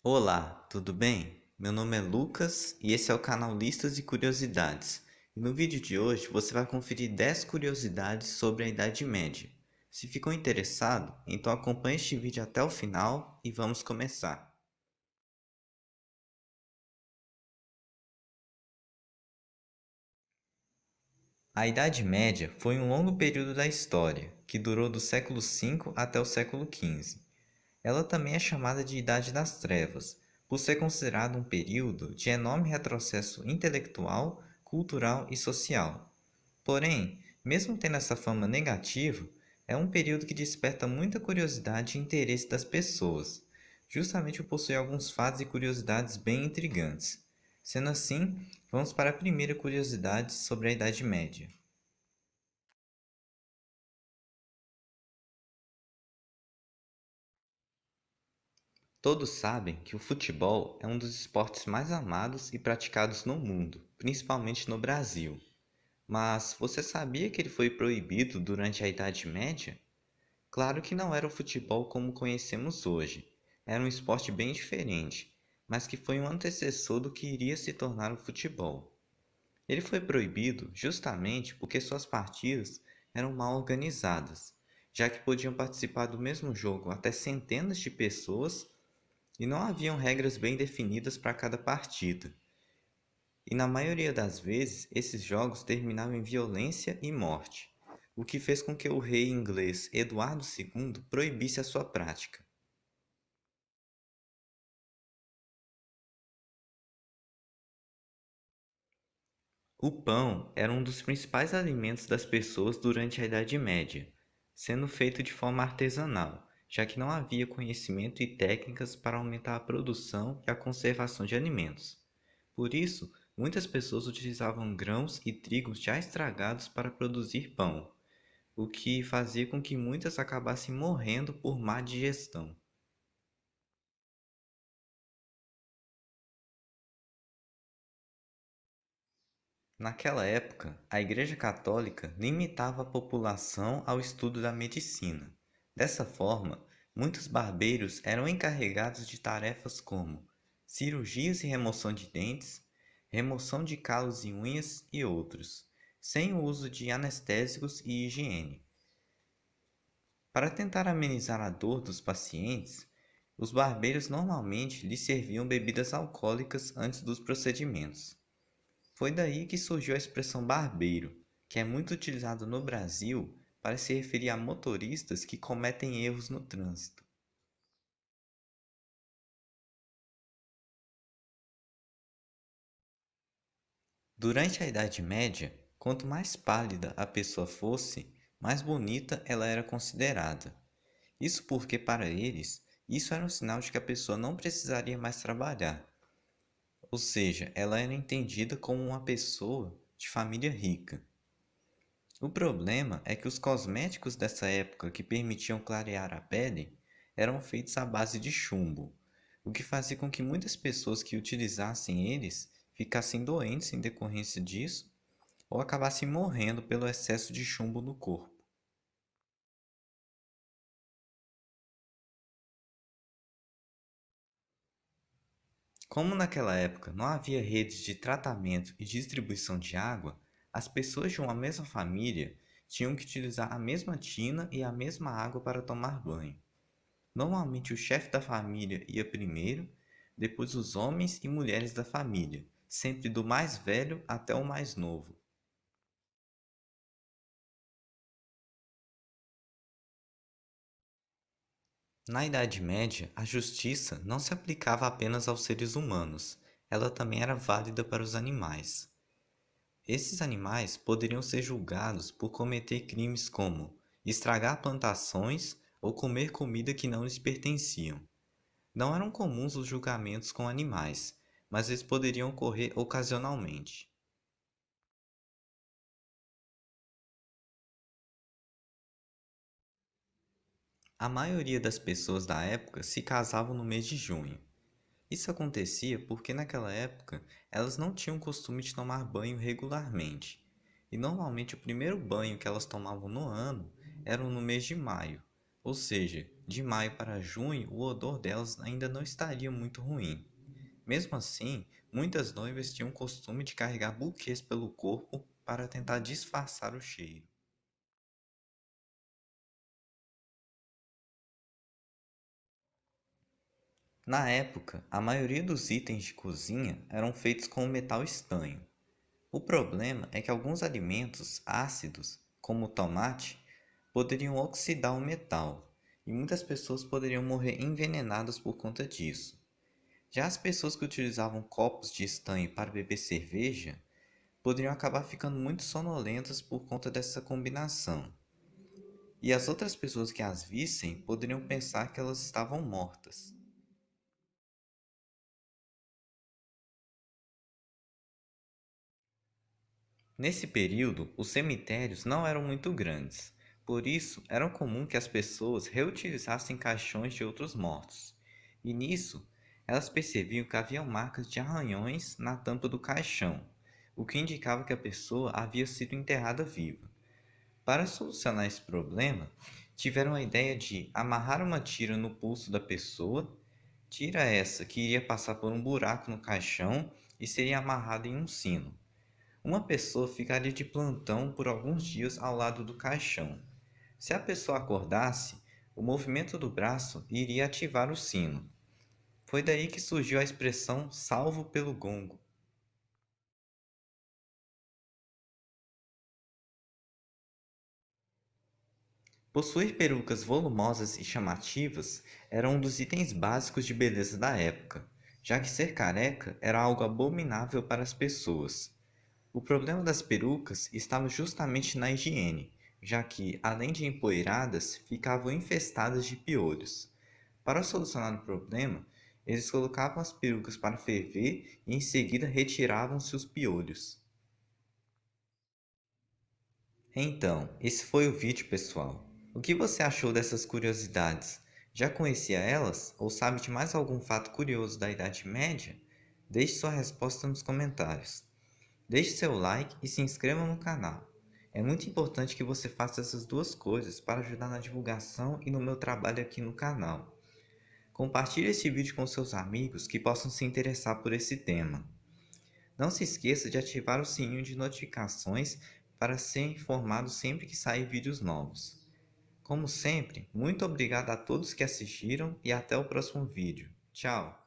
Olá, tudo bem? Meu nome é Lucas e esse é o canal Listas e Curiosidades. E no vídeo de hoje você vai conferir 10 curiosidades sobre a Idade Média. Se ficou interessado, então acompanhe este vídeo até o final e vamos começar. A Idade Média foi um longo período da história, que durou do século V até o século XV. Ela também é chamada de Idade das Trevas, por ser considerado um período de enorme retrocesso intelectual, cultural e social. Porém, mesmo tendo essa fama negativa, é um período que desperta muita curiosidade e interesse das pessoas, justamente por possuir alguns fatos e curiosidades bem intrigantes. Sendo assim, vamos para a primeira curiosidade sobre a Idade Média. Todos sabem que o futebol é um dos esportes mais amados e praticados no mundo, principalmente no Brasil. Mas você sabia que ele foi proibido durante a Idade Média? Claro que não era o futebol como conhecemos hoje. Era um esporte bem diferente, mas que foi um antecessor do que iria se tornar o futebol. Ele foi proibido justamente porque suas partidas eram mal organizadas, já que podiam participar do mesmo jogo até centenas de pessoas e não haviam regras bem definidas para cada partida. E na maioria das vezes, esses jogos terminavam em violência e morte, o que fez com que o rei inglês Eduardo II proibisse a sua prática. O pão era um dos principais alimentos das pessoas durante a Idade Média, sendo feito de forma artesanal, já que não havia conhecimento e técnicas para aumentar a produção e a conservação de alimentos. Por isso, muitas pessoas utilizavam grãos e trigos já estragados para produzir pão, o que fazia com que muitas acabassem morrendo por má digestão. Naquela época, a Igreja Católica limitava a população ao estudo da medicina. Dessa forma, muitos barbeiros eram encarregados de tarefas como cirurgias e remoção de dentes, remoção de calos e unhas e outros, sem o uso de anestésicos e higiene. Para tentar amenizar a dor dos pacientes, os barbeiros normalmente lhes serviam bebidas alcoólicas antes dos procedimentos. Foi daí que surgiu a expressão barbeiro, que é muito utilizado no Brasil para se referir a motoristas que cometem erros no trânsito. Durante a Idade Média, quanto mais pálida a pessoa fosse, mais bonita ela era considerada. Isso porque, para eles, isso era um sinal de que a pessoa não precisaria mais trabalhar, ou seja, ela era entendida como uma pessoa de família rica. O problema é que os cosméticos dessa época que permitiam clarear a pele eram feitos à base de chumbo, o que fazia com que muitas pessoas que utilizassem eles ficassem doentes em decorrência disso ou acabassem morrendo pelo excesso de chumbo no corpo. Como naquela época não havia redes de tratamento e distribuição de água, as pessoas de uma mesma família tinham que utilizar a mesma tina e a mesma água para tomar banho. Normalmente o chefe da família ia primeiro, depois os homens e mulheres da família, sempre do mais velho até o mais novo. Na Idade Média, a justiça não se aplicava apenas aos seres humanos, ela também era válida para os animais. Esses animais poderiam ser julgados por cometer crimes como estragar plantações ou comer comida que não lhes pertenciam. Não eram comuns os julgamentos com animais, mas eles poderiam ocorrer ocasionalmente. A maioria das pessoas da época se casavam no mês de junho. Isso acontecia porque naquela época elas não tinham o costume de tomar banho regularmente, e normalmente o primeiro banho que elas tomavam no ano era no mês de maio, ou seja, de maio para junho o odor delas ainda não estaria muito ruim. Mesmo assim, muitas noivas tinham o costume de carregar buquês pelo corpo para tentar disfarçar o cheiro. Na época, a maioria dos itens de cozinha eram feitos com metal estanho. O problema é que alguns alimentos ácidos, como o tomate, poderiam oxidar o metal, e muitas pessoas poderiam morrer envenenadas por conta disso. Já as pessoas que utilizavam copos de estanho para beber cerveja poderiam acabar ficando muito sonolentas por conta dessa combinação, e as outras pessoas que as vissem poderiam pensar que elas estavam mortas. Nesse período, os cemitérios não eram muito grandes, por isso era comum que as pessoas reutilizassem caixões de outros mortos. E nisso, elas percebiam que havia marcas de arranhões na tampa do caixão, o que indicava que a pessoa havia sido enterrada viva. Para solucionar esse problema, tiveram a ideia de amarrar uma tira no pulso da pessoa, tira essa que iria passar por um buraco no caixão e seria amarrada em um sino. Uma pessoa ficaria de plantão por alguns dias ao lado do caixão. Se a pessoa acordasse, o movimento do braço iria ativar o sino. Foi daí que surgiu a expressão salvo pelo gongo. Possuir perucas volumosas e chamativas era um dos itens básicos de beleza da época, já que ser careca era algo abominável para as pessoas. O problema das perucas estava justamente na higiene, já que, além de empoeiradas, ficavam infestadas de piolhos. Para solucionar o problema, eles colocavam as perucas para ferver e em seguida retiravam-se os piolhos. Então, esse foi o vídeo, pessoal. O que você achou dessas curiosidades? Já conhecia elas ou sabe de mais algum fato curioso da Idade Média? Deixe sua resposta nos comentários. Deixe seu like e se inscreva no canal. É muito importante que você faça essas duas coisas para ajudar na divulgação e no meu trabalho aqui no canal. Compartilhe este vídeo com seus amigos que possam se interessar por esse tema. Não se esqueça de ativar o sininho de notificações para ser informado sempre que sair vídeos novos. Como sempre, muito obrigado a todos que assistiram e até o próximo vídeo. Tchau!